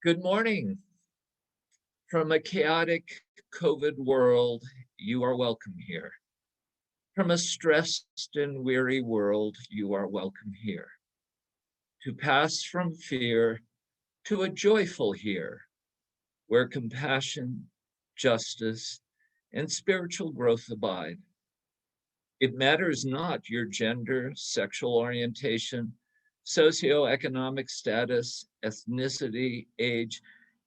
Good morning. From a chaotic COVID world, you are welcome here. From a stressed and weary world, you are welcome here. To pass from fear to a joyful here, where compassion, justice, and spiritual growth abide. It matters not your gender, sexual orientation, socioeconomic status, ethnicity, age,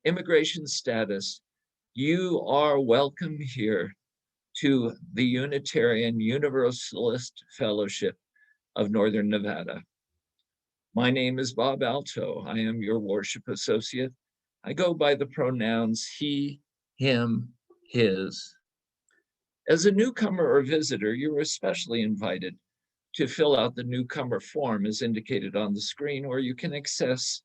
immigration status. You are welcome here to the Unitarian Universalist Fellowship of Northern Nevada. My name is Bob Alto. I am your worship associate. I go by the pronouns he, him, his. As a newcomer or visitor, you're especially invited to fill out the newcomer form as indicated on the screen, or you can access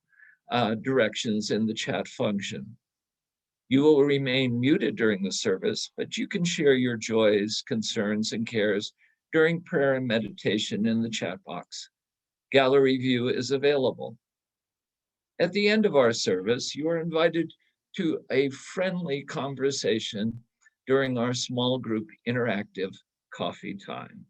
directions in the chat function. You will remain muted during the service, but you can share your joys, concerns, and cares during prayer and meditation in the chat box. Gallery view is available. At the end of our service, you are invited to a friendly conversation during our small group interactive coffee time.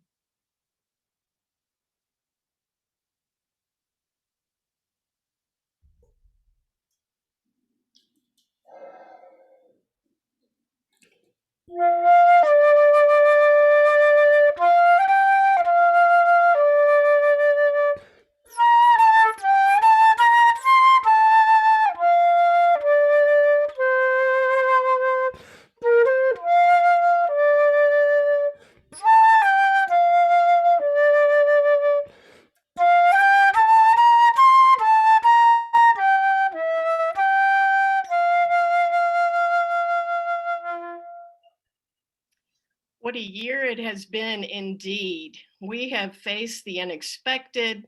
What a year it has been indeed. We have faced the unexpected,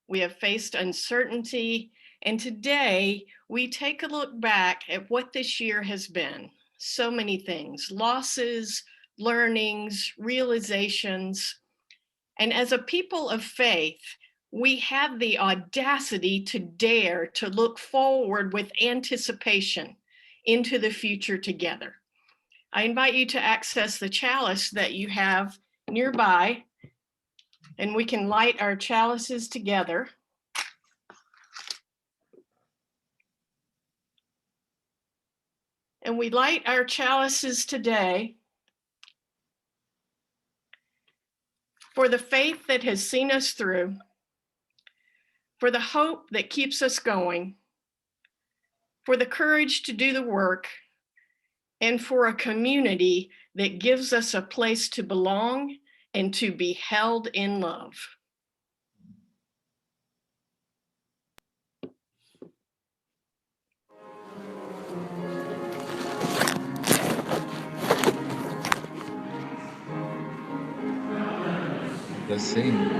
we have faced uncertainty, and today we take a look back at what this year has been. So many things, losses, learnings, realizations. And as a people of faith, we have the audacity to dare to look forward with anticipation into the future together. I invite you to access the chalice that you have nearby, and we can light our chalices together. And we light our chalices today for the faith that has seen us through, for the hope that keeps us going, for the courage to do the work, and for a community that gives us a place to belong and to be held in love. Let's sing.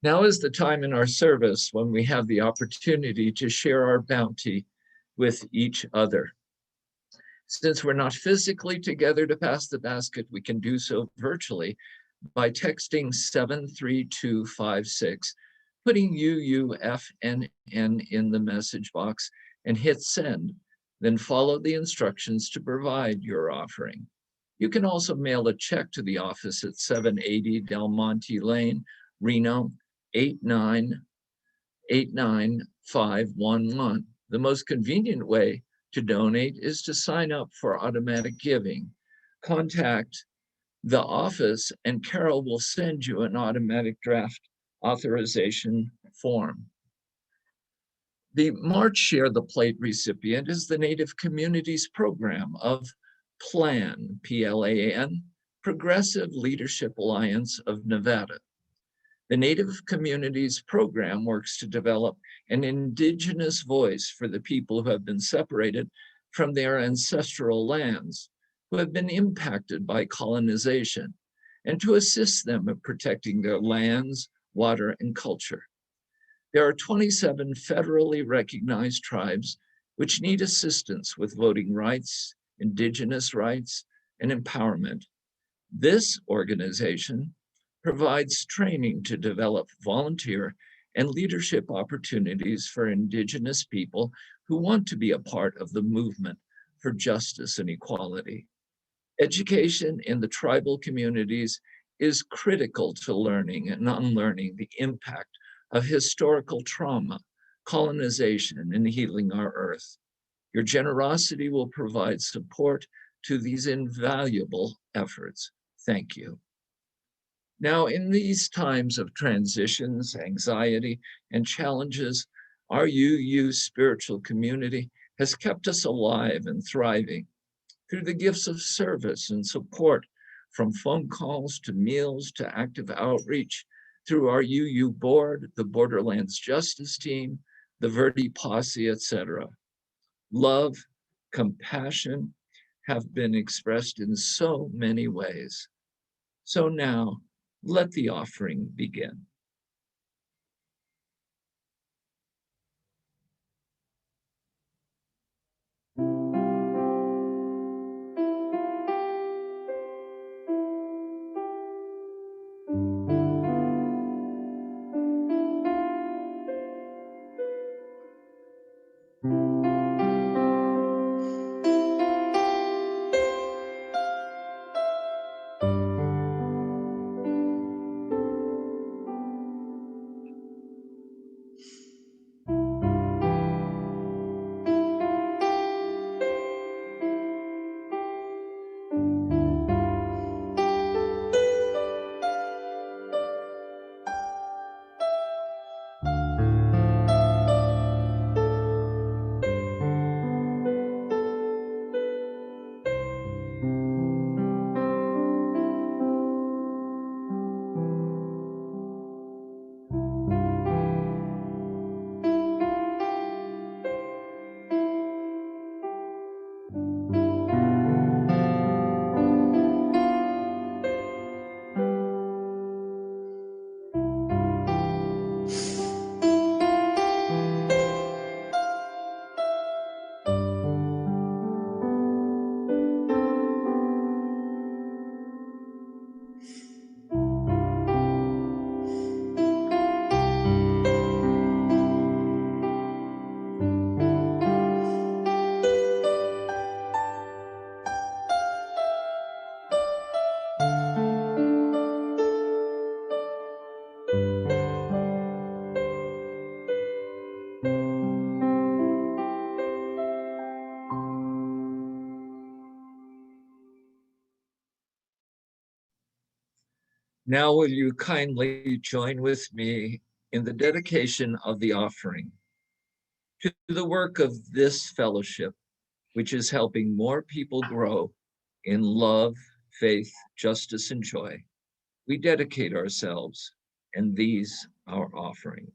Now is the time in our service when we have the opportunity to share our bounty with each other. Since we're not physically together to pass the basket, we can do so virtually by texting 73256, putting UUFNN in the message box and hit send. Then follow the instructions to provide your offering. You can also mail a check to the office at 780 Del Monte Lane, Reno 8989511. The most convenient way to donate is to sign up for automatic giving. Contact the office and Carol will send you an automatic draft authorization form. The March Share the Plate recipient is the Native Communities Program of PLAN, P-L-A-N, Progressive Leadership Alliance of Nevada. The Native Communities Program works to develop an indigenous voice for the people who have been separated from their ancestral lands, who have been impacted by colonization, and to assist them in protecting their lands, water, and culture. There are 27 federally recognized tribes which need assistance with voting rights, indigenous rights, and empowerment. This organization provides training to develop volunteer and leadership opportunities for Indigenous people who want to be a part of the movement for justice and equality. Education in the tribal communities is critical to learning and unlearning the impact of historical trauma, colonization, and healing our earth. Your generosity will provide support to these invaluable efforts. Thank you. Now, in these times of transitions, anxiety, and challenges, our UU spiritual community has kept us alive and thriving through the gifts of service and support, from phone calls to meals to active outreach, through our UU board, the Borderlands Justice Team, the Verdi Posse, etc. Love, compassion have been expressed in so many ways. So now, let the offering begin. Now will you kindly join with me in the dedication of the offering to the work of this fellowship, which is helping more people grow in love, faith, justice, and joy. We dedicate ourselves and these our offerings.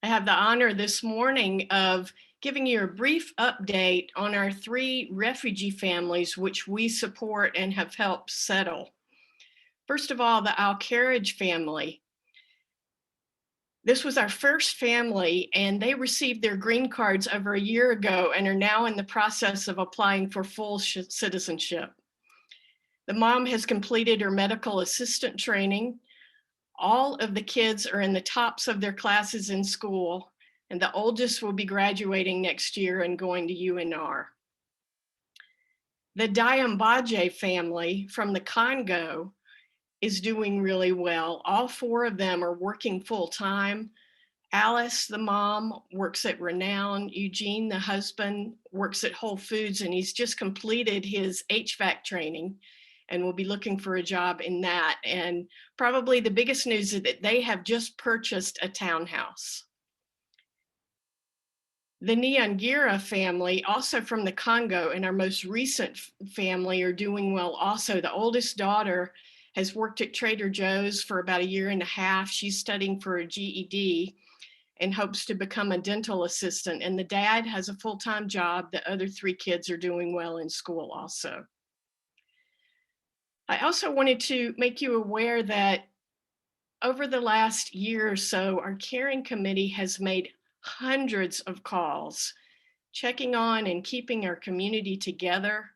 I have the honor this morning of giving you a brief update on our 3 refugee families which we support and have helped settle. First of all, the Alcarriage family. This was our first family, and they received their green cards over a year ago and are now in the process of applying for full citizenship. The mom has completed her medical assistant training. All of the kids are in the tops of their classes in school, and the oldest will be graduating next year and going to UNR. The Diambaje family from the Congo is doing really well. All 4 of them are working full-time. Alice, the mom, works at Renown. Eugene, the husband, works at Whole Foods, and he's just completed his HVAC training and will be looking for a job in that. And probably the biggest news is that they have just purchased a townhouse. The Nyangira family, also from the Congo, and our most recent family, are doing well also. The oldest daughter has worked at Trader Joe's for about 1.5 years. She's studying for a GED and hopes to become a dental assistant. And the dad has a full-time job. The other 3 kids are doing well in school also. I also wanted to make you aware that over the last year or so, our caring committee has made hundreds of calls, checking on and keeping our community together.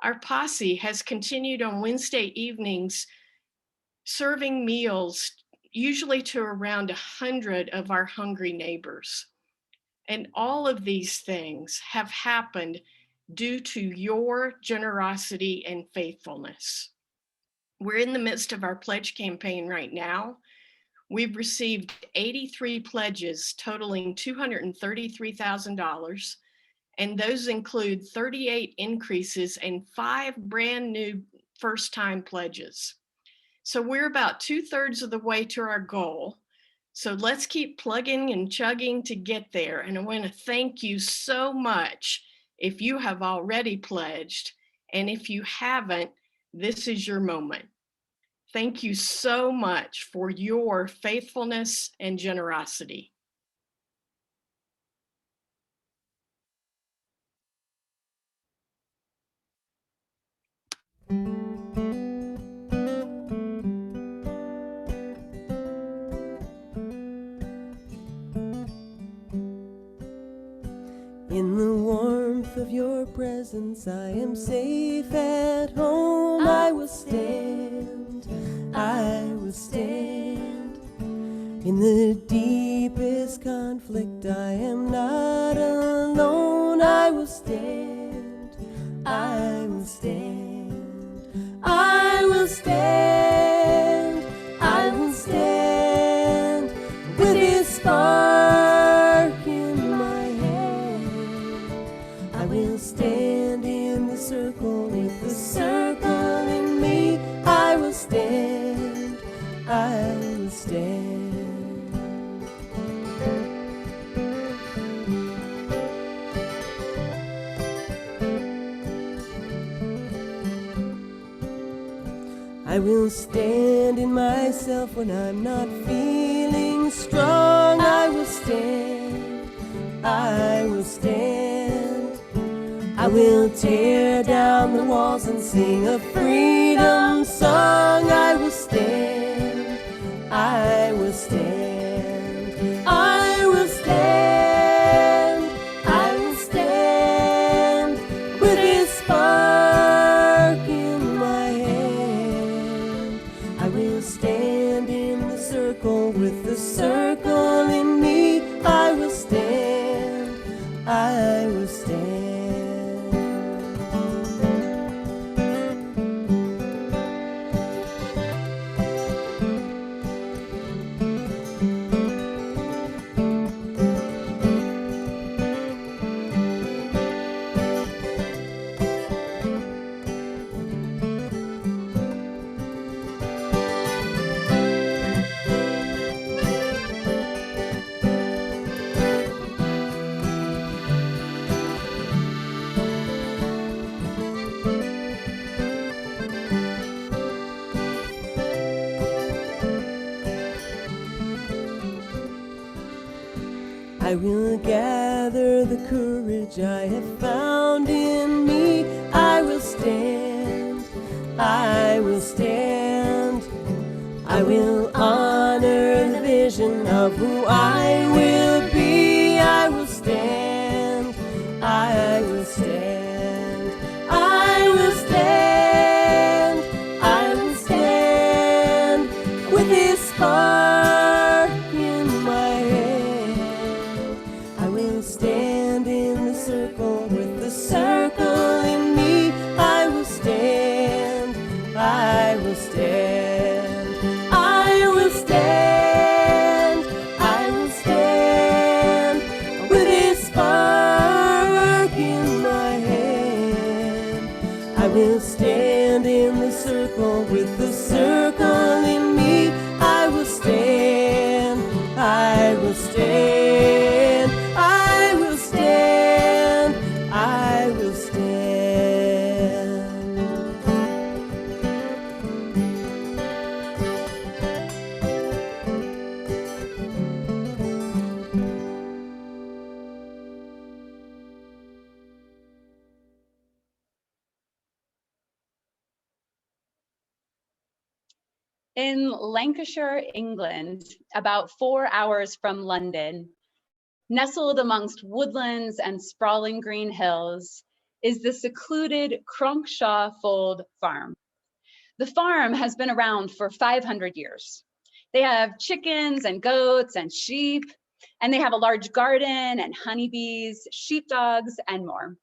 Our posse has continued on Wednesday evenings, serving meals, usually to around 100 of our hungry neighbors. And all of these things have happened due to your generosity and faithfulness. We're in the midst of our pledge campaign right now. We've received 83 pledges totaling $233,000, and those include 38 increases and 5 brand new first-time pledges. So we're about 2/3 of the way to our goal. So let's keep plugging and chugging to get there. And I want to thank you so much if you have already pledged, and if you haven't, this is your moment. Thank you so much for your faithfulness and generosity. In the warmth of your presence, I am safe at home. I will stand, I will stand. In the deepest conflict, I am not alone. I will stand, I will stand. I will stand, I will stand. With this spark in my hand, I will stand in the circle with the circle in me. I will stand, I will stand. I will stand in myself when I'm not feeling strong. I will stand, I will stand. I will tear down the walls and sing a freedom song. I will stand, I will stand. I will stand, I will stand. With this spark in my hand, I will stand in the circle with the circle in me. I will stand, I will stand. I will gather the courage I have found in me. I will stand, I will stand. I will honor the vision of of who I will be. I will stand, I will stand, I will stand, I will stand with His spark in my hand. I will stand in the circle with the circle in me. I will stand, I will stand, I will stand, I will stand with His spark in my hand. I will stand in the circle with the circle in me. I will stand, I will stand, I will stand, I will stand. In Lancashire, England, about 4 hours from London, nestled amongst woodlands and sprawling green hills, is the secluded Cronkshaw Fold Farm. The farm has been around for 500 years. They have chickens and goats and sheep, and they have a large garden and honeybees, sheepdogs, and more.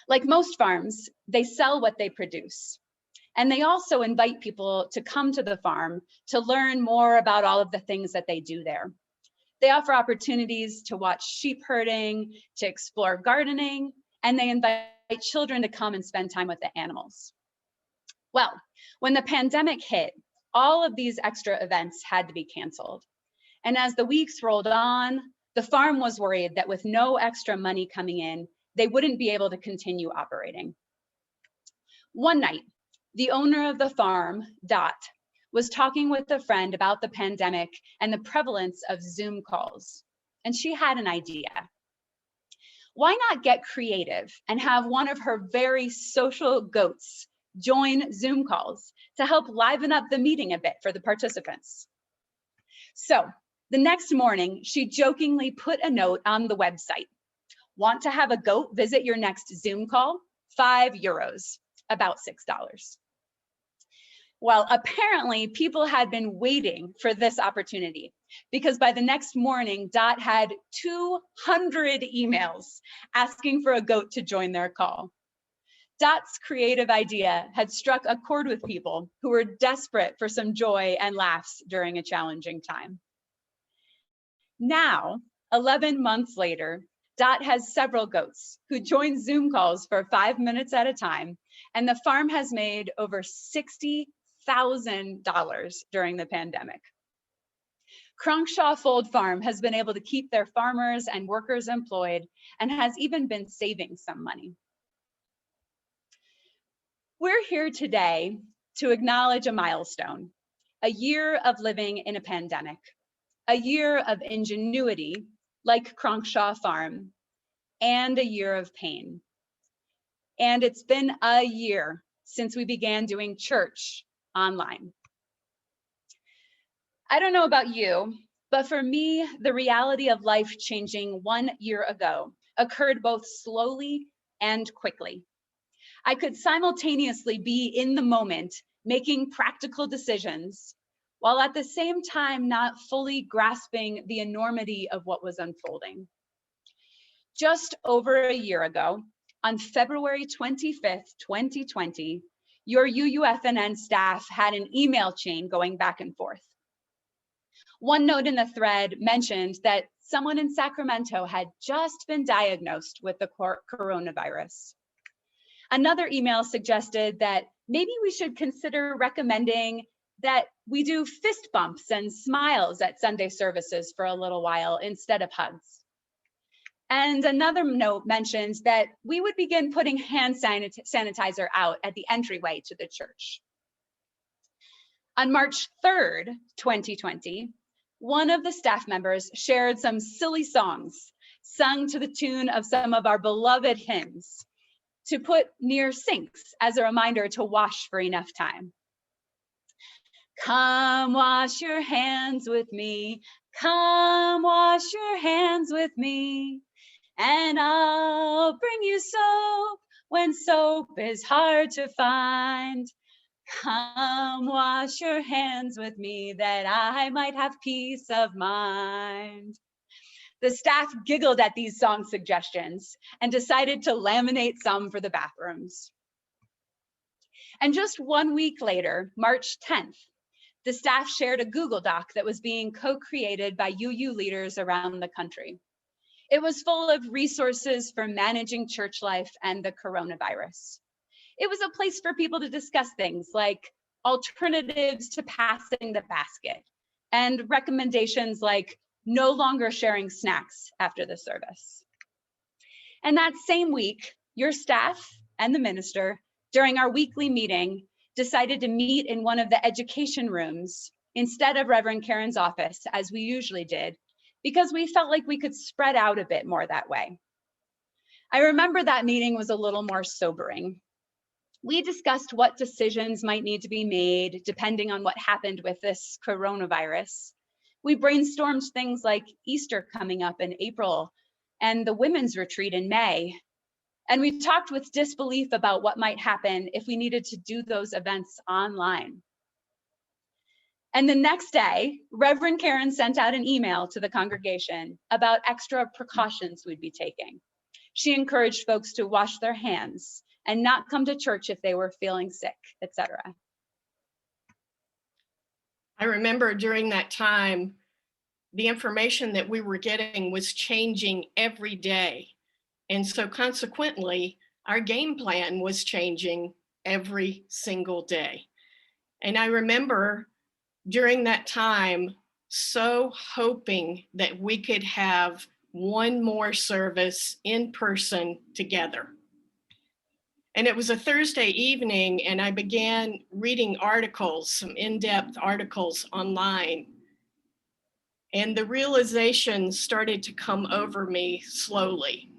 Like most farms, they sell what they produce. And they also invite people to come to the farm to learn more about all of the things that they do there. They offer opportunities to watch sheep herding, to explore gardening, and they invite children to come and spend time with the animals. Well, when the pandemic hit, all of these extra events had to be canceled. And as the weeks rolled on, the farm was worried that with no extra money coming in, they wouldn't be able to continue operating. One night, the owner of the farm, Dot, was talking with a friend about the pandemic and the prevalence of Zoom calls. And she had an idea. Why not get creative and have one of her very social goats join Zoom calls to help liven up the meeting a bit for the participants? So the next morning, she jokingly put a note on the website. Want to have a goat visit your next Zoom call? €5, about $6. Well, apparently people had been waiting for this opportunity because by the next morning, Dot had 200 emails asking for a goat to join their call. Dot's creative idea had struck a chord with people who were desperate for some joy and laughs during a challenging time. Now, 11 months later, Dot has several goats who join Zoom calls for 5 minutes at a time, and the farm has made over $60,000 during the pandemic. Cronkshaw Fold Farm has been able to keep their farmers and workers employed and has even been saving some money. We're here today to acknowledge a milestone, a year of living in a pandemic, a year of ingenuity like Cronkshaw Farm, and a year of pain. And it's been a year since we began doing church online. I don't know about you, but for me, the reality of life changing 1 year ago occurred both slowly and quickly. I could simultaneously be in the moment, making practical decisions, while at the same time not fully grasping the enormity of what was unfolding. Just over a year ago, on February 25th, 2020, your UUFNN staff had an email chain going back and forth. One note in the thread mentioned that someone in Sacramento had just been diagnosed with the coronavirus. Another email suggested that maybe we should consider recommending that we do fist bumps and smiles at Sunday services for a little while instead of hugs. And another note mentions that we would begin putting hand sanitizer out at the entryway to the church. On March 3rd, 2020, one of the staff members shared some silly songs sung to the tune of some of our beloved hymns to put near sinks as a reminder to wash for enough time. Come wash your hands with me. Come wash your hands with me. And I'll bring you soap when soap is hard to find. Come wash your hands with me that I might have peace of mind. The staff giggled at these song suggestions and decided to laminate some for the bathrooms. And just 1 week later, March 10th, the staff shared a Google Doc that was being co-created by UU leaders around the country. It was full of resources for managing church life and the coronavirus. It was a place for people to discuss things like alternatives to passing the basket and recommendations like no longer sharing snacks after the service. And that same week, your staff and the minister, during our weekly meeting, decided to meet in one of the education rooms instead of Reverend Karen's office, as we usually did, because we felt like we could spread out a bit more that way. I remember that meeting was a little more sobering. We discussed what decisions might need to be made depending on what happened with this coronavirus. We brainstormed things like Easter coming up in April and the women's retreat in May. And we talked with disbelief about what might happen if we needed to do those events online. And the next day, Reverend Karen sent out an email to the congregation about extra precautions we'd be taking. She encouraged folks to wash their hands and not come to church if they were feeling sick, etc. I remember during that time, the information that we were getting was changing every day. And so consequently, our game plan was changing every single day. And I remember during that time, so hoping that we could have one more service in person together. And it was a Thursday evening, and I began reading articles, some in-depth articles online. And the realization started to come over me slowly.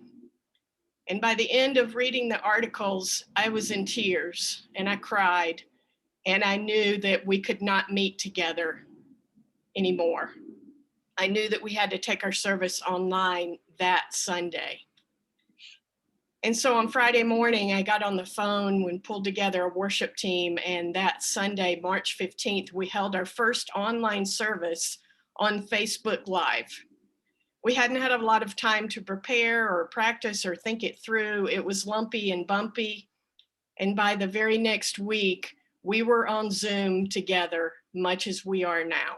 And by the end of reading the articles, I was in tears and I cried, and I knew that we could not meet together anymore. I knew that we had to take our service online that Sunday. And so on Friday morning, I got on the phone and pulled together a worship team. And that Sunday, March 15th, we held our first online service on Facebook Live. We hadn't had a lot of time to prepare or practice or think it through. It was lumpy and bumpy. And by the very next week, we were on Zoom together, much as we are now.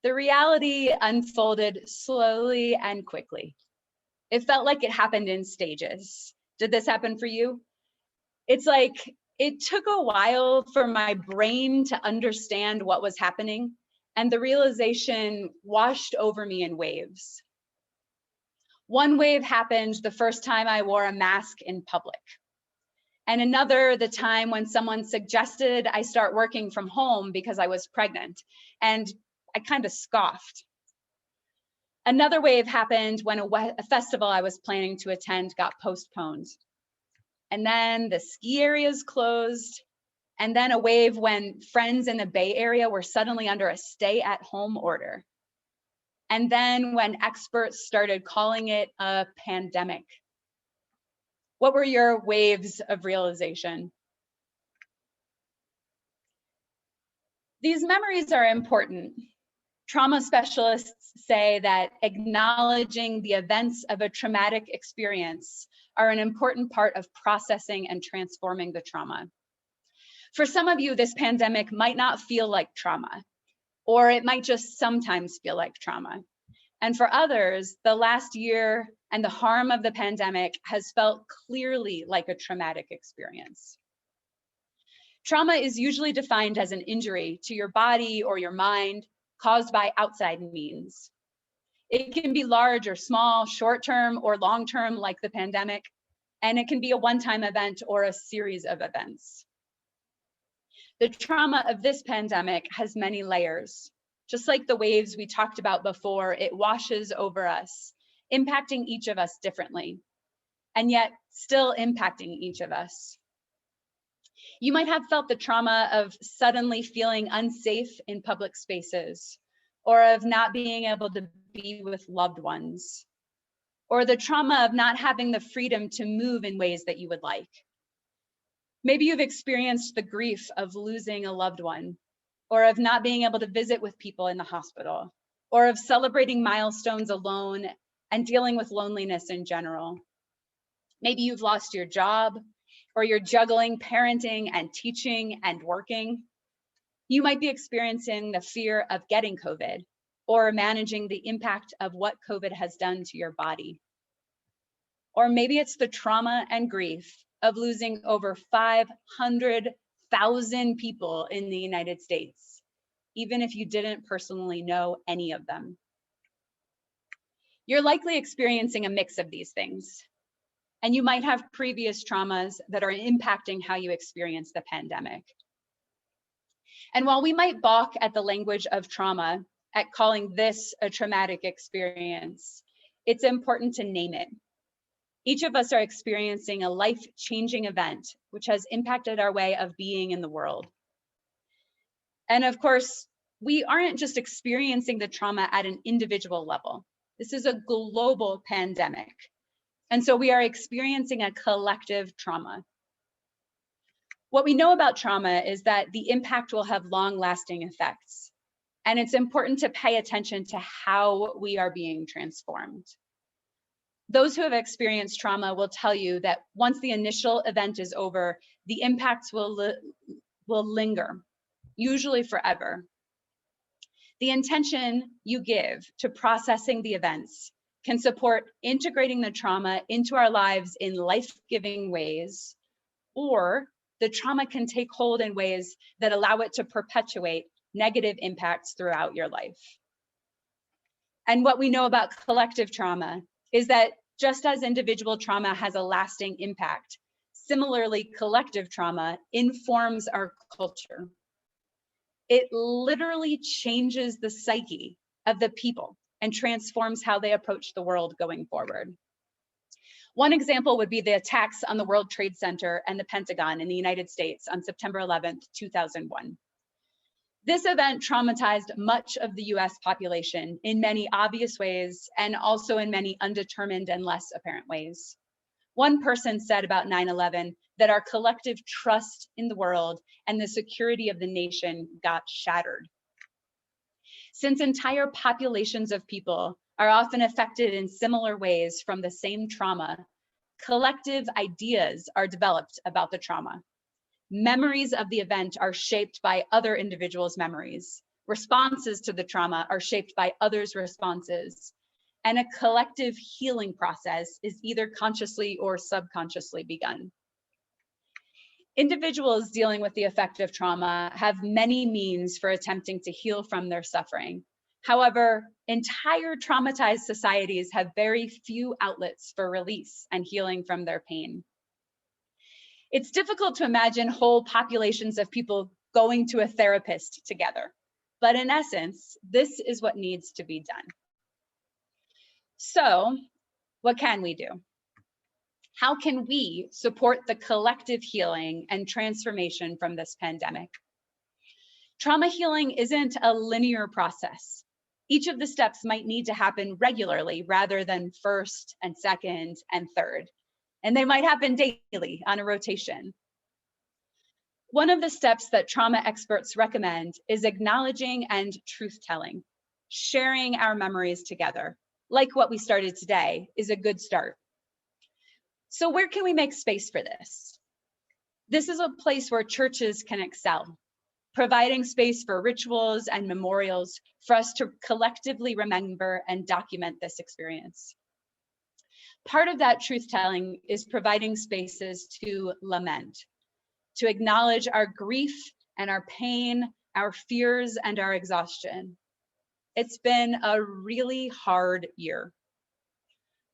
The reality unfolded slowly and quickly. It felt like it happened in stages. Did this happen for you? It's like it took a while for my brain to understand what was happening, and the realization washed over me in waves. One wave happened the first time I wore a mask in public, and another the time when someone suggested I start working from home because I was pregnant, and I kind of scoffed. Another wave happened when a festival I was planning to attend got postponed. And then the ski areas closed. And then a wave when friends in the Bay Area were suddenly under a stay-at-home order. And then when experts started calling it a pandemic. What were your waves of realization? These memories are important. Trauma specialists say that acknowledging the events of a traumatic experience are an important part of processing and transforming the trauma. For some of you, this pandemic might not feel like trauma, or it might just sometimes feel like trauma. And for others, the last year and the harm of the pandemic has felt clearly like a traumatic experience. Trauma is usually defined as an injury to your body or your mind caused by outside means. It can be large or small, short-term or long-term like the pandemic, and it can be a one-time event or a series of events. The trauma of this pandemic has many layers. Just like the waves we talked about before, it washes over us, impacting each of us differently, and yet still impacting each of us. You might have felt the trauma of suddenly feeling unsafe in public spaces, or of not being able to be with loved ones, or the trauma of not having the freedom to move in ways that you would like. Maybe you've experienced the grief of losing a loved one, or of not being able to visit with people in the hospital, or of celebrating milestones alone and dealing with loneliness in general. Maybe you've lost your job, or you're juggling parenting and teaching and working. You might be experiencing the fear of getting COVID, or managing the impact of what COVID has done to your body. Or maybe it's the trauma and grief of losing over 500,000 people in the United States, even if you didn't personally know any of them. You're likely experiencing a mix of these things, and you might have previous traumas that are impacting how you experience the pandemic. And while we might balk at the language of trauma, at calling this a traumatic experience, it's important to name it. Each of us are experiencing a life-changing event, which has impacted our way of being in the world. And of course, we aren't just experiencing the trauma at an individual level. This is a global pandemic. And so we are experiencing a collective trauma. What we know about trauma is that the impact will have long-lasting effects. And it's important to pay attention to how we are being transformed. Those who have experienced trauma will tell you that once the initial event is over, the impacts will linger, usually forever. The intention you give to processing the events can support integrating the trauma into our lives in life-giving ways, or the trauma can take hold in ways that allow it to perpetuate negative impacts throughout your life. And what we know about collective trauma is that just as individual trauma has a lasting impact, similarly, collective trauma informs our culture. It literally changes the psyche of the people and transforms how they approach the world going forward. One example would be the attacks on the World Trade Center and the Pentagon in the United States on September 11th, 2001. This event traumatized much of the US population in many obvious ways and also in many undetermined and less apparent ways. One person said about 9/11 that our collective trust in the world and the security of the nation got shattered. Since entire populations of people are often affected in similar ways from the same trauma, collective ideas are developed about the trauma. Memories of the event are shaped by other individuals' memories. Responses to the trauma are shaped by others' responses. And a collective healing process is either consciously or subconsciously begun. Individuals dealing with the effect of trauma have many means for attempting to heal from their suffering. However, entire traumatized societies have very few outlets for release and healing from their pain. It's difficult to imagine whole populations of people going to a therapist together, but in essence, this is what needs to be done. So, what can we do? How can we support the collective healing and transformation from this pandemic? Trauma healing isn't a linear process. Each of the steps might need to happen regularly rather than first and second and third. And they might happen daily on a rotation. One of the steps that trauma experts recommend is acknowledging and truth-telling. Sharing our memories together, like what we started today, is a good start. So where can we make space for this? This is a place where churches can excel, providing space for rituals and memorials for us to collectively remember and document this experience. Part of that truth-telling is providing spaces to lament, to acknowledge our grief and our pain, our fears and our exhaustion. It's been a really hard year.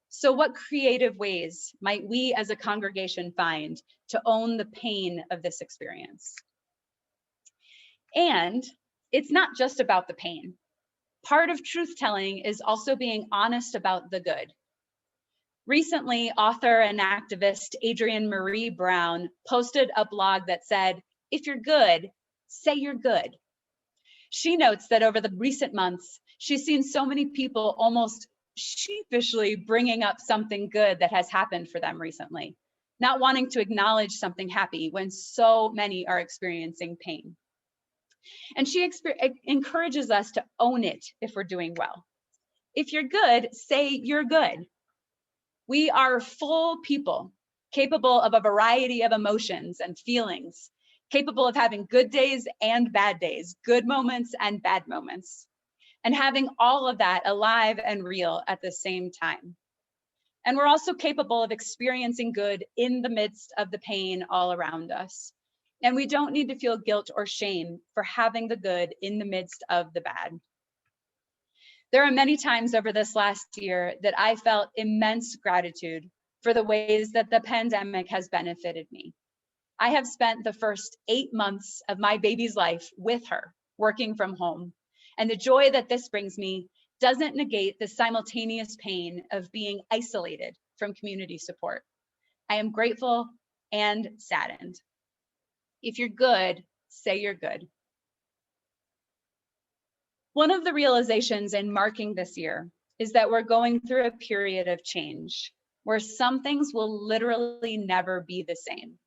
So what creative ways might we as a congregation find to own the pain of this experience? And it's not just about the pain. Part of truth-telling is also being honest about the good. Recently, author and activist Adrienne Marie Brown posted a blog that said, "If you're good, say you're good." She notes that over the recent months, she's seen so many people almost sheepishly bringing up something good that has happened for them recently, not wanting to acknowledge something happy when so many are experiencing pain. And she encourages us to own it if we're doing well. If you're good, say you're good. We are full people, capable of a variety of emotions and feelings, capable of having good days and bad days, good moments and bad moments, and having all of that alive and real at the same time. And we're also capable of experiencing good in the midst of the pain all around us. And we don't need to feel guilt or shame for having the good in the midst of the bad. There are many times over this last year that I felt immense gratitude for the ways that the pandemic has benefited me. I have spent the first 8 months of my baby's life with her, working from home. And the joy that this brings me doesn't negate the simultaneous pain of being isolated from community support. I am grateful and saddened. If you're good, say you're good. One of the realizations in marking this year is that we're going through a period of change where some things will literally never be the same.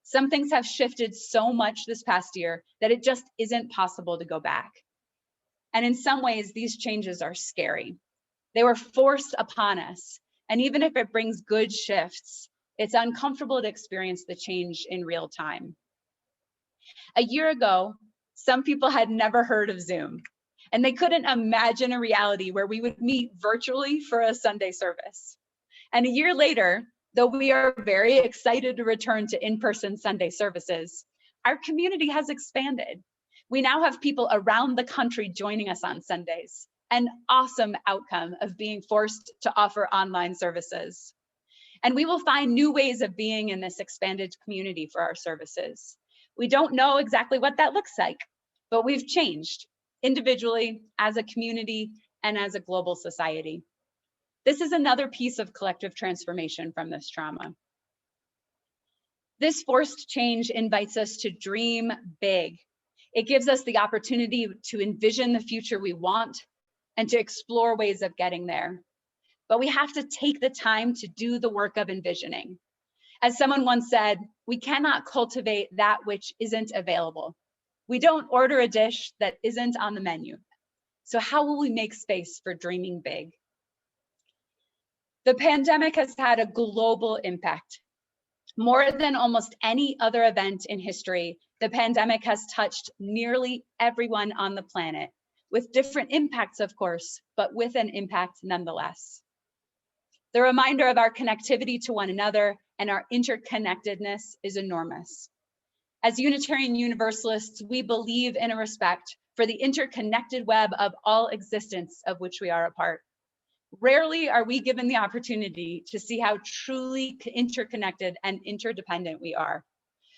Some things have shifted so much this past year that it just isn't possible to go back. And in some ways, these changes are scary. They were forced upon us. And even if it brings good shifts, it's uncomfortable to experience the change in real time. A year ago, some people had never heard of Zoom, and they couldn't imagine a reality where we would meet virtually for a Sunday service. And a year later, though we are very excited to return to in-person Sunday services, our community has expanded. We now have people around the country joining us on Sundays, an awesome outcome of being forced to offer online services. And we will find new ways of being in this expanded community for our services. We don't know exactly what that looks like, but we've changed individually, as a community, and as a global society. This is another piece of collective transformation from this trauma. This forced change invites us to dream big. It gives us the opportunity to envision the future we want and to explore ways of getting there. But we have to take the time to do the work of envisioning. As someone once said, we cannot cultivate that which isn't available. We don't order a dish that isn't on the menu. So how will we make space for dreaming big? The pandemic has had a global impact. More than almost any other event in history, the pandemic has touched nearly everyone on the planet, with different impacts, of course, but with an impact nonetheless. The reminder of our connectivity to one another and our interconnectedness is enormous. As Unitarian Universalists, we believe in a respect for the interconnected web of all existence of which we are a part. Rarely are we given the opportunity to see how truly interconnected and interdependent we are.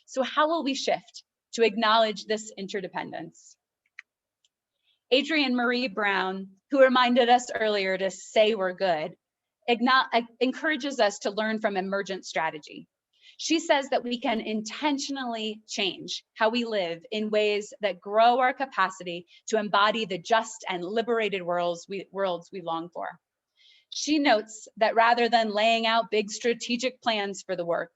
So how will we shift to acknowledge this interdependence? Adrienne Marie Brown, who reminded us earlier to say we're good, encourages us to learn from emergent strategy. She says that we can intentionally change how we live in ways that grow our capacity to embody the just and liberated worlds we long for. She notes that rather than laying out big strategic plans for the work,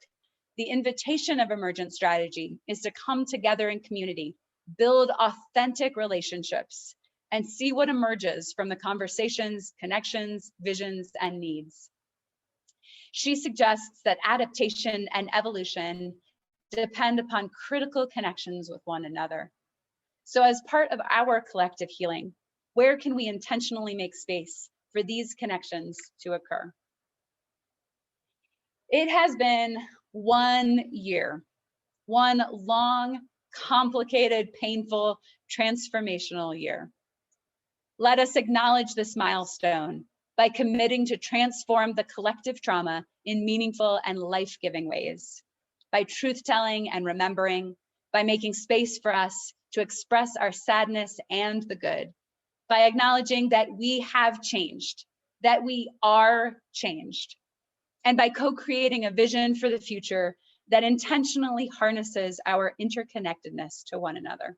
the invitation of emergent strategy is to come together in community, build authentic relationships, and see what emerges from the conversations, connections, visions, and needs. She suggests that adaptation and evolution depend upon critical connections with one another. So as part of our collective healing, where can we intentionally make space for these connections to occur? It has been 1 year, one long, complicated, painful, transformational year. Let us acknowledge this milestone by committing to transform the collective trauma in meaningful and life-giving ways, by truth-telling and remembering, by making space for us to express our sadness and the good, by acknowledging that we have changed, that we are changed, and by co-creating a vision for the future that intentionally harnesses our interconnectedness to one another.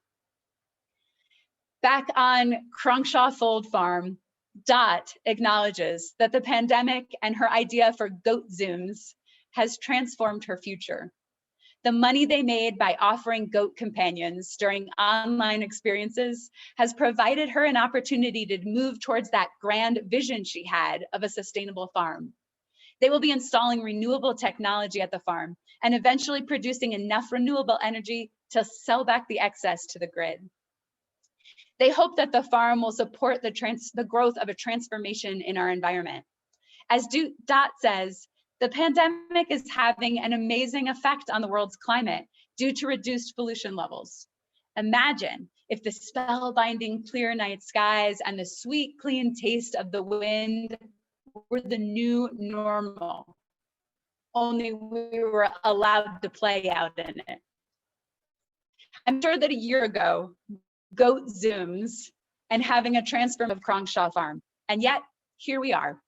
Back on Cronshaw Fold Farm, Dot acknowledges that the pandemic and her idea for goat Zooms has transformed her future. The money they made by offering goat companions during online experiences has provided her an opportunity to move towards that grand vision she had of a sustainable farm. They will be installing renewable technology at the farm and eventually producing enough renewable energy to sell back the excess to the grid. They hope that the farm will support the growth of a transformation in our environment. As Dot says, the pandemic is having an amazing effect on the world's climate due to reduced pollution levels. Imagine if the spellbinding clear night skies and the sweet, clean taste of the wind were the new normal, only we were allowed to play out in it. I'm sure that a year ago, goat Zooms and having a transform of Cronshaw Farm, and yet here we are.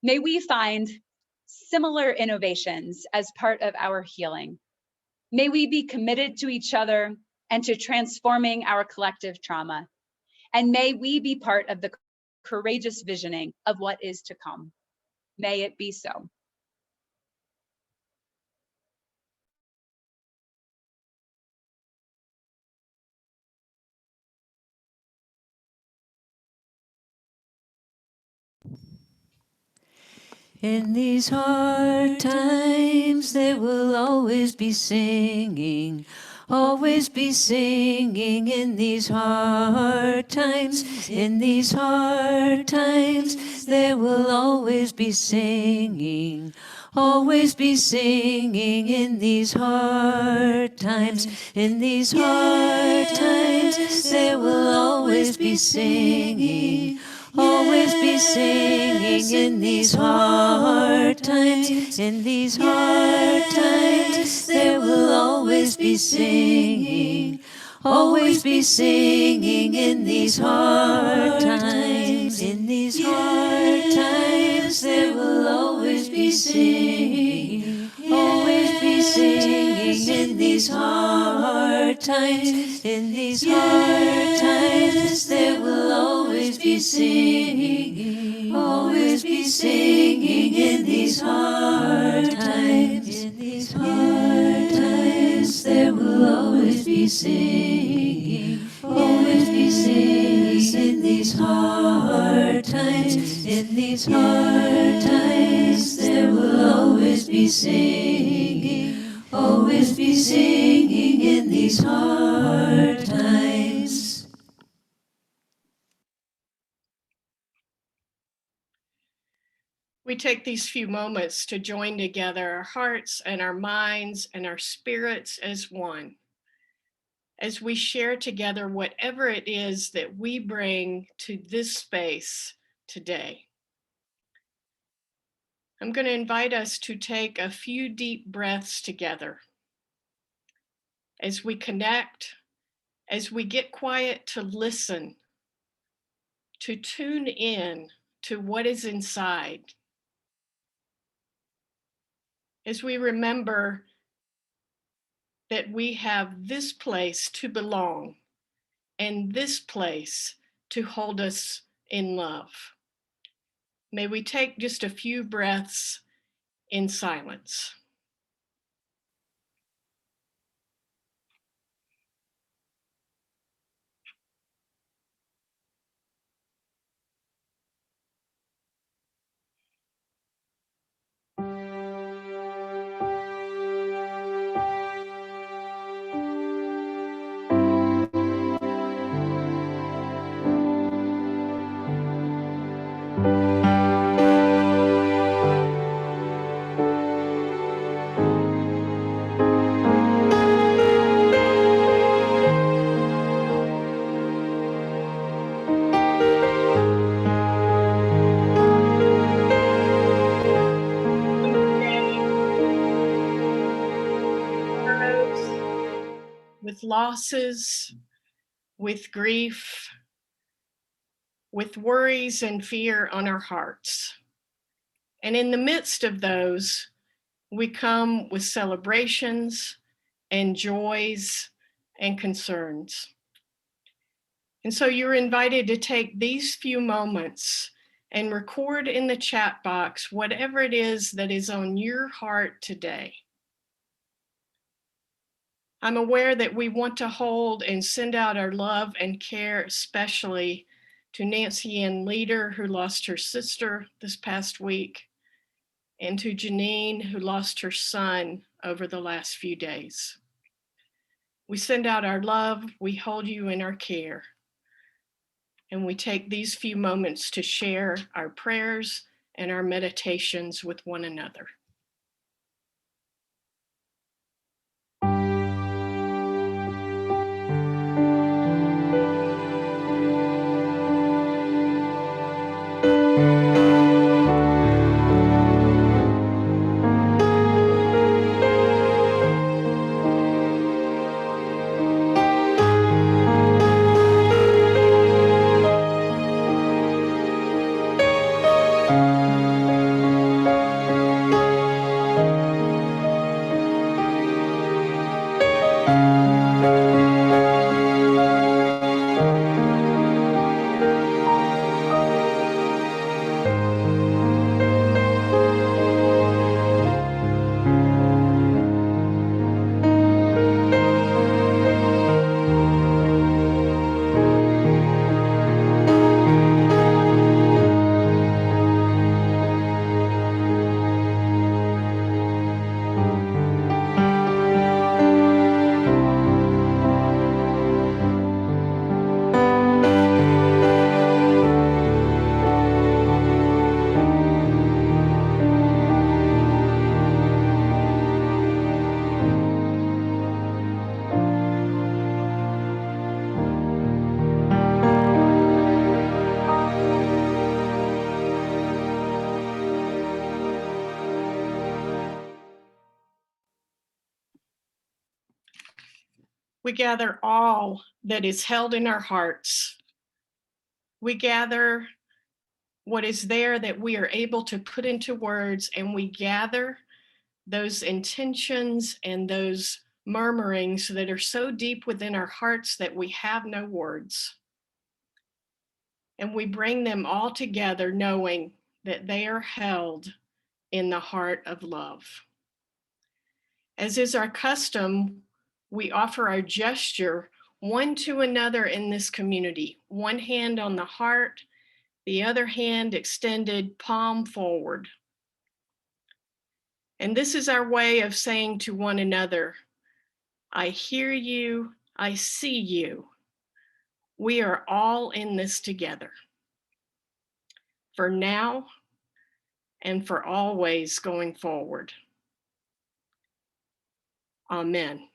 May we find similar innovations as part of our healing. May we be committed to each other and to transforming our collective trauma. And may we be part of the courageous visioning of what is to come. May it be so. In these hard times, there will always be singing, always be singing. In these hard times, in these hard times, there will always be singing, always be singing. In these hard times, in these hard times, there will always be singing, always be singing. In these hard times, in these hard times, there will always be singing, always be singing. In these hard times, in these hard times, there will always be singing, always be singing. In these hard times, in these hard times, there will always be singing, always be singing. In these hard times, in these hard times, there will always be singing, always be singing. In these hard times, in these hard times, there will always be singing, always be singing. In these hard times. We take these few moments to join together our hearts and our minds and our spirits as one, as we share together whatever it is that we bring to this space today. I'm going to invite us to take a few deep breaths together as we connect, as we get quiet to listen, to tune in to what is inside. As we remember that we have this place to belong and this place to hold us in love. May we take just a few breaths in silence. With losses, with grief, with worries and fear on our hearts. And in the midst of those, we come with celebrations and joys and concerns. And so you're invited to take these few moments and record in the chat box whatever it is that is on your heart today. I'm aware that we want to hold and send out our love and care, especially to Nancy Ann Leader, who lost her sister this past week, and to Janine, who lost her son over the last few days. We send out our love, we hold you in our care, and we take these few moments to share our prayers and our meditations with one another. We gather all that is held in our hearts. We gather what is there that we are able to put into words, and we gather those intentions and those murmurings that are so deep within our hearts that we have no words. And we bring them all together knowing that they are held in the heart of love. As is our custom, we offer our gesture one to another in this community, one hand on the heart, the other hand extended, palm forward. And this is our way of saying to one another, I hear you, I see you. We are all in this together. For now and for always going forward. Amen.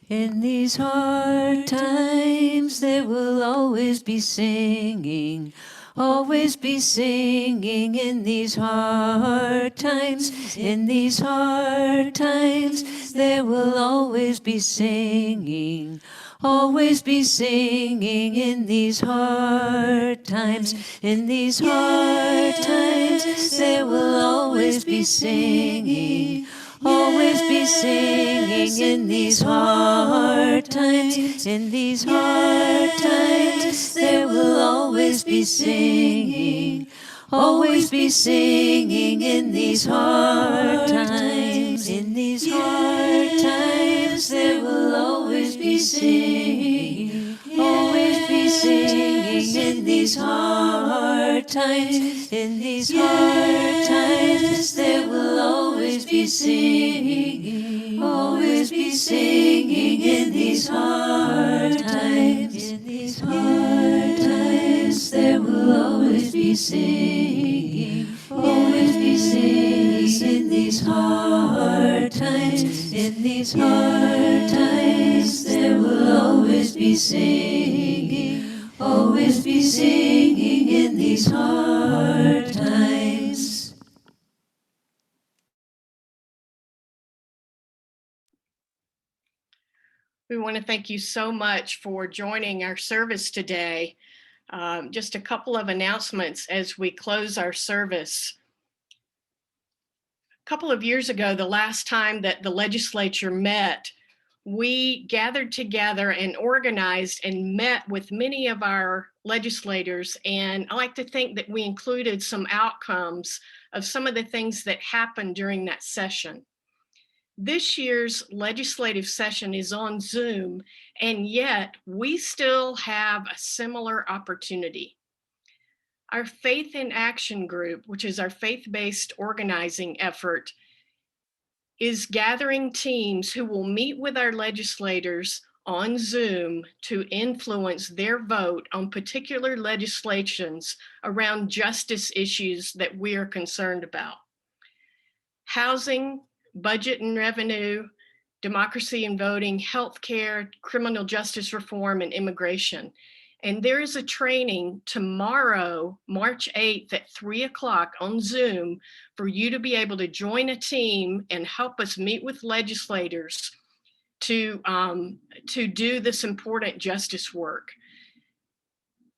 In these hard times, there will always be singing, always be singing. In these hard times, in these hard times, there will always be singing, always be singing. In these hard times, in these hard times, there will always be singing, always be singing. In these hard times, in these hard times, there will always be singing, always be singing. In these hard times, in these hard times, there will always be singing, always be singing. In these hard times, in these hard times, there will always be singing, always be singing. In these hard times, in these hard times, there will always be singing, always be singing. In these hard times, in these hard times, there will always be singing, always be singing in these hard times. We want to thank you so much for joining our service today. Just a couple of announcements as we close our service. A couple of years ago, the last time that the legislature met, we gathered together and organized and met with many of our legislators. And I like to think that we included some outcomes of some of the things that happened during that session. This year's legislative session is on Zoom, and yet we still have a similar opportunity. Our Faith in Action group, which is our faith-based organizing effort, is gathering teams who will meet with our legislators on Zoom to influence their vote on particular legislations around justice issues that we are concerned about. Housing, budget and revenue, democracy and voting, healthcare, criminal justice reform, and immigration. And there is a training tomorrow, March 8th at 3 o'clock on Zoom for you to be able to join a team and help us meet with legislators to do this important justice work.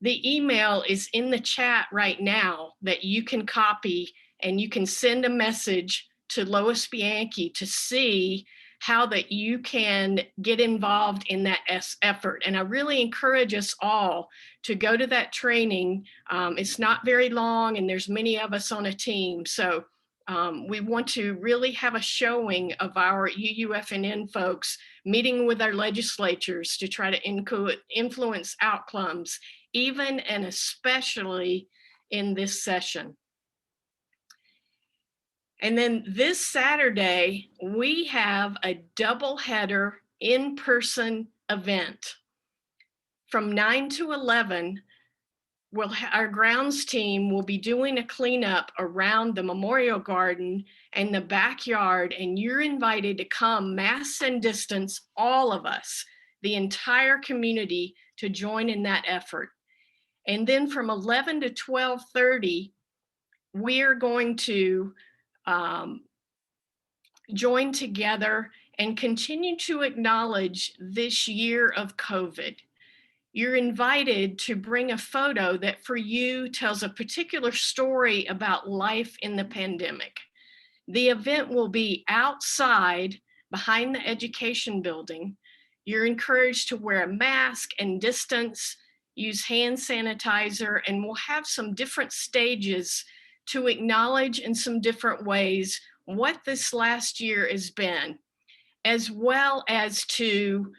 The email is in the chat right now that you can copy, and you can send a message to Lois Bianchi to see how that you can get involved in that effort. And I really encourage us all to go to that training. It's not very long, and there's many of us on a team. So we want to really have a showing of our UUFNN folks meeting with our legislatures to try to influence outcomes, even and especially in this session. And then this Saturday, we have a doubleheader in-person event. From 9 to 11, our grounds team will be doing a cleanup around the Memorial Garden and the backyard, and you're invited to come, mass and distance, all of us, the entire community, to join in that effort. And then from 11 to 12:30, we're going to join together and continue to acknowledge this year of COVID. You're invited to bring a photo that for you tells a particular story about life in the pandemic. The event will be outside behind the education building. You're encouraged to wear a mask and distance, use hand sanitizer, and we'll have some different stages to acknowledge in some different ways what this last year has been, as well as to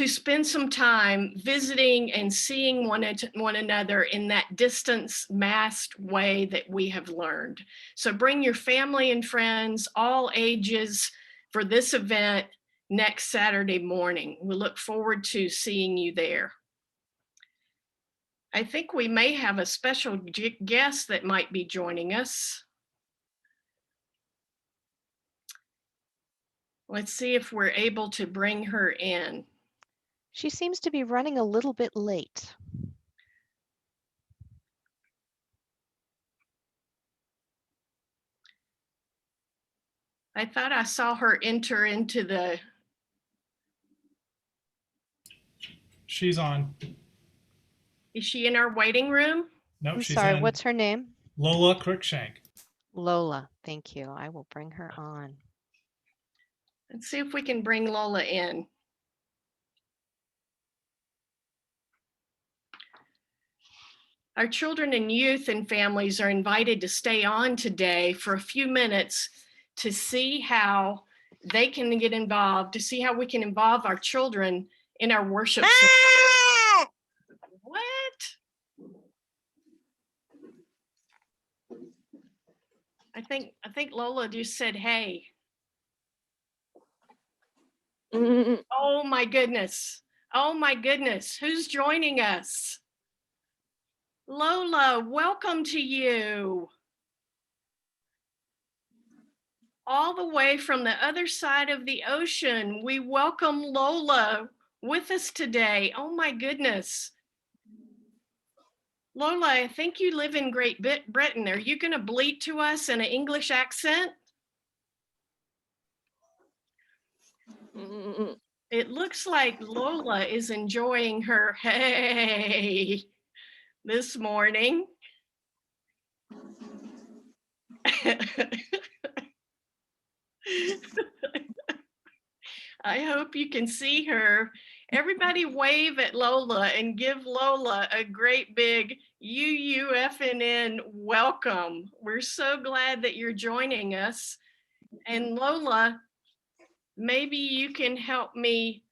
spend some time visiting and seeing one another in that distance masked way that we have learned. So bring your family and friends, all ages, for this event next Saturday morning. We look forward to seeing you there. I think we may have a special guest that might be joining us. Let's see if we're able to bring her in. She seems to be running a little bit late. I thought I saw her enter into the... She's on. Is she in our waiting room? No, I'm she's sorry, in. what's her name? Lola Cruikshank. Lola, thank you. I will bring her on. Let's see if we can bring Lola in. Our children and youth and families are invited to stay on today for a few minutes to see how they can get involved, to see how we can involve our children in our worship. What? I think Lola just said, hey. Oh my goodness. Oh my goodness. Who's joining us? Lola, welcome to you. All the way from the other side of the ocean, we welcome Lola with us today. Oh my goodness. Lola, I think you live in Great Britain. Are you going to bleat to us in an English accent? It looks like Lola is enjoying her hey this morning. I hope you can see her. Everybody wave at Lola and give Lola a great big UUFNN welcome. We're so glad that you're joining us. And Lola, maybe you can help me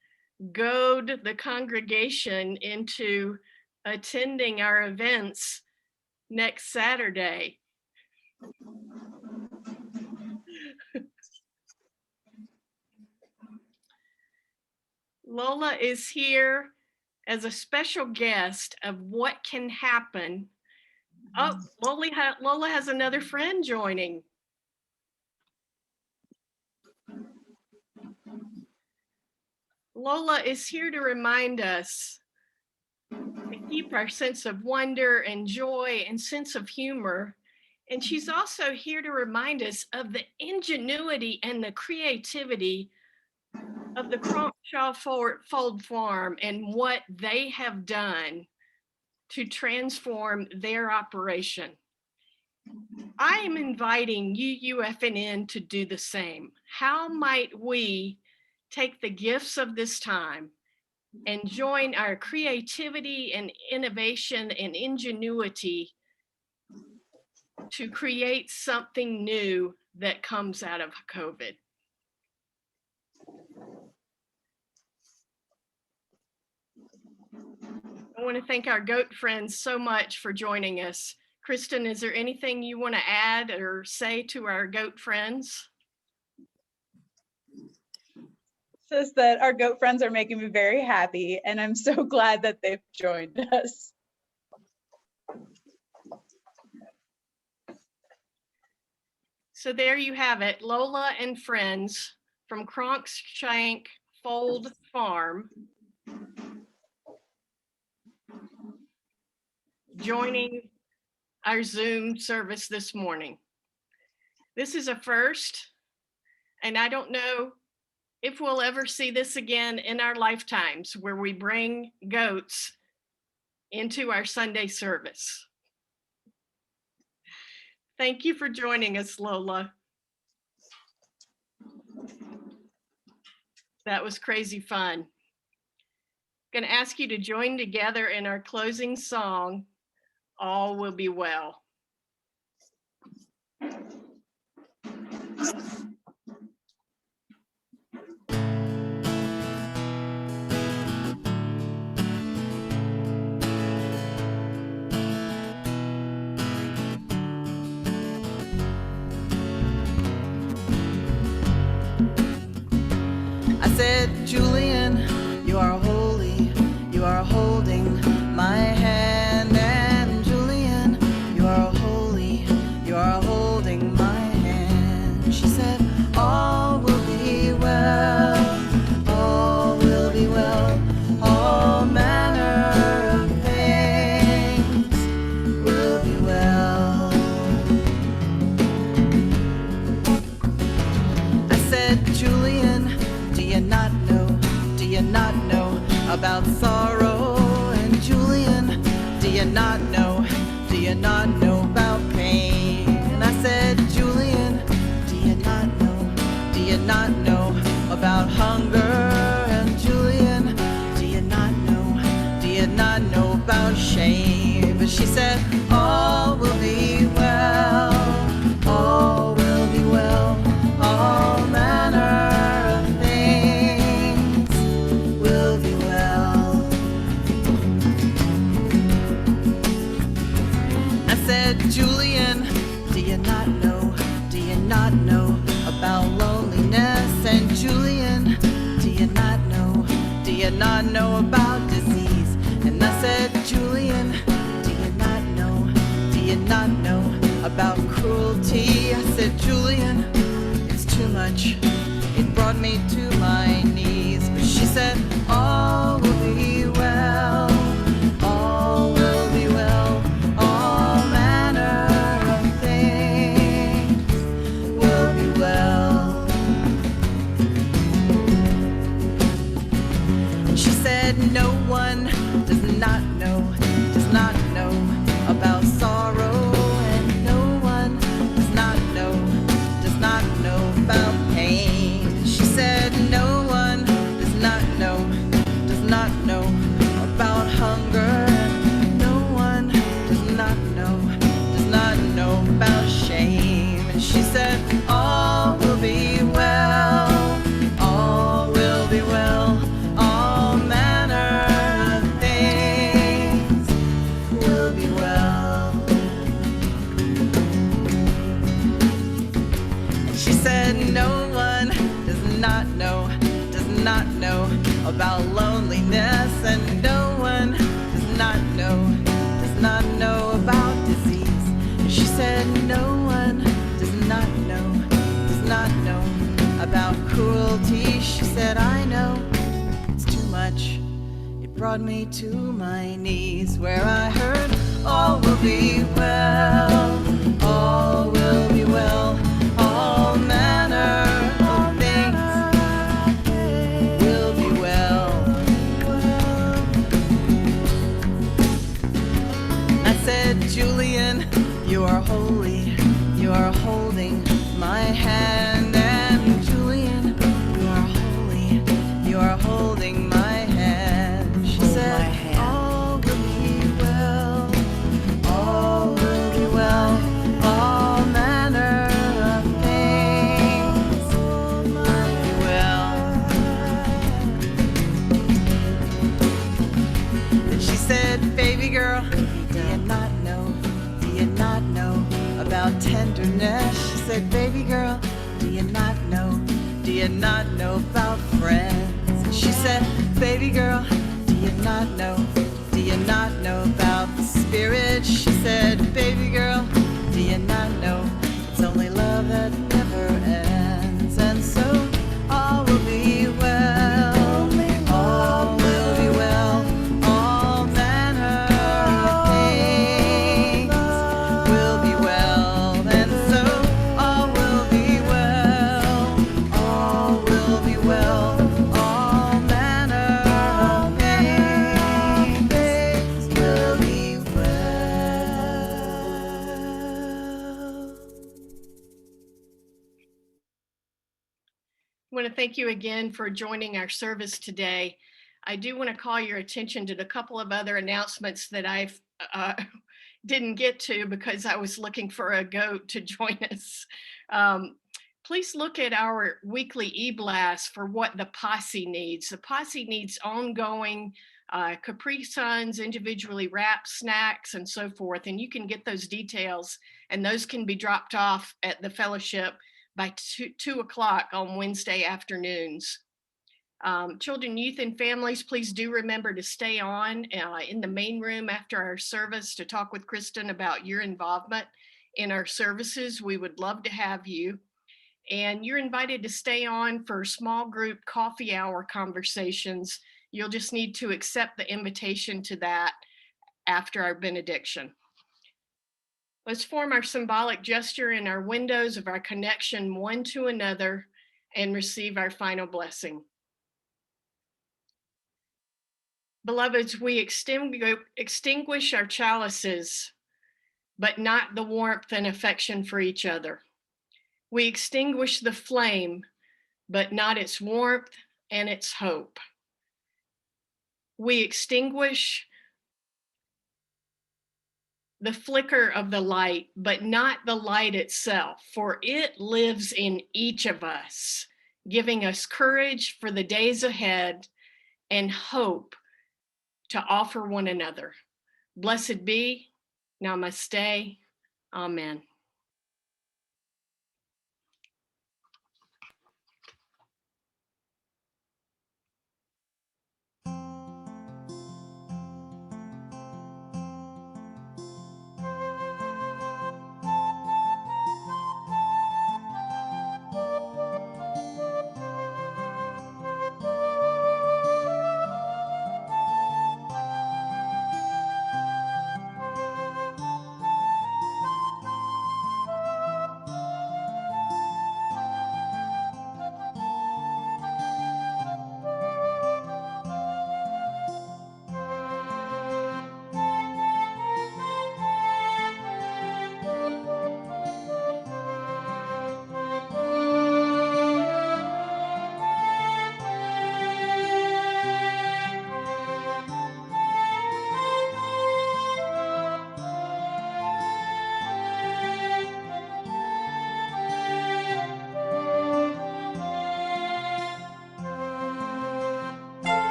goad the congregation into attending our events next Saturday. Lola is here as a special guest of what can happen. Oh, Lola has another friend joining. Lola is here to remind us to keep our sense of wonder and joy and sense of humor. And she's also here to remind us of the ingenuity and the creativity of the Cronshaw Fold Farm and what they have done to transform their operation. I am inviting UUFNN to do the same. How might we take the gifts of this time and join our creativity and innovation and ingenuity to create something new that comes out of COVID? I want to thank our goat friends so much for joining us. Kristen, is there anything you want to add or say to our goat friends? Says that our goat friends are making me very happy, and I'm so glad that they've joined us. So there you have it, Lola and friends from Cronkshank Fold Farm joining our Zoom service this morning. This is a first, and I don't know if we'll ever see this again in our lifetimes, where we bring goats into our Sunday service. Thank you for joining us, Lola. That was crazy fun. Going to ask you to join together in our closing song, All Will Be Well. I said, Julian, you are holy, you are holding my hand. And Julian, you are holy, you are holding my hand. She said, all will be well, all will be well, all manner of things will be well. I said, Julian, do you not know about sorrow? And Julian, do you not know about pain? And I said, Julian, do you not know about hunger? And Julian, do you not know about shame? But she said, all will be well, all will be well, all manner of things will be well. I said, Julian, do you not know about loneliness? And Julian, do you not know about disease? And I said, Julian, do you not know about cruelty? I said, Julian, it's too much, it brought me to my knees. But she said, oh, said, no one does not know about loneliness, and no one does not know about disease. And she said, no one does not know about cruelty. She said, I know, it's too much. It brought me to my knees, where I heard, all will be well, all will be well, all manner of things will be well. I said, Julian, you are holy, you are holding my hand, and Julian, you are holy, you are holding my hand. She said, all will be well, all will be well, all manner of things will be well. Then she said, baby girl, do you not know about tenderness? She said, baby girl, do you not know about friends? And she said, baby girl, do you not know about the spirit? She said, baby girl, do you not know it's only love that never ends? And so all will be well, all will be well, all manner of things will be well. And so all will be well, all will be well, all manner of things will be well. I want to thank you again for joining our service today. I do want to call your attention to the couple of other announcements that I've didn't get to because I was looking for a goat to join us. Please look at our weekly e-blast for what the posse needs. The posse needs ongoing Capri Suns, individually wrapped snacks, and so forth. And you can get those details, and those can be dropped off at the fellowship by 2 o'clock on Wednesday afternoons. Children, youth, and families, please do remember to stay on in the main room after our service to talk with Kristen about your involvement in our services. We would love to have you. And you're invited to stay on for small group coffee hour conversations. You'll just need to accept the invitation to that after our benediction. Let's form our symbolic gesture in our windows of our connection one to another and receive our final blessing. Beloveds, we extinguish our chalices, but not the warmth and affection for each other. We extinguish the flame, but not its warmth and its hope. We extinguish the flicker of the light, but not the light itself, for it lives in each of us, giving us courage for the days ahead and hope to offer one another. Blessed be, namaste, amen.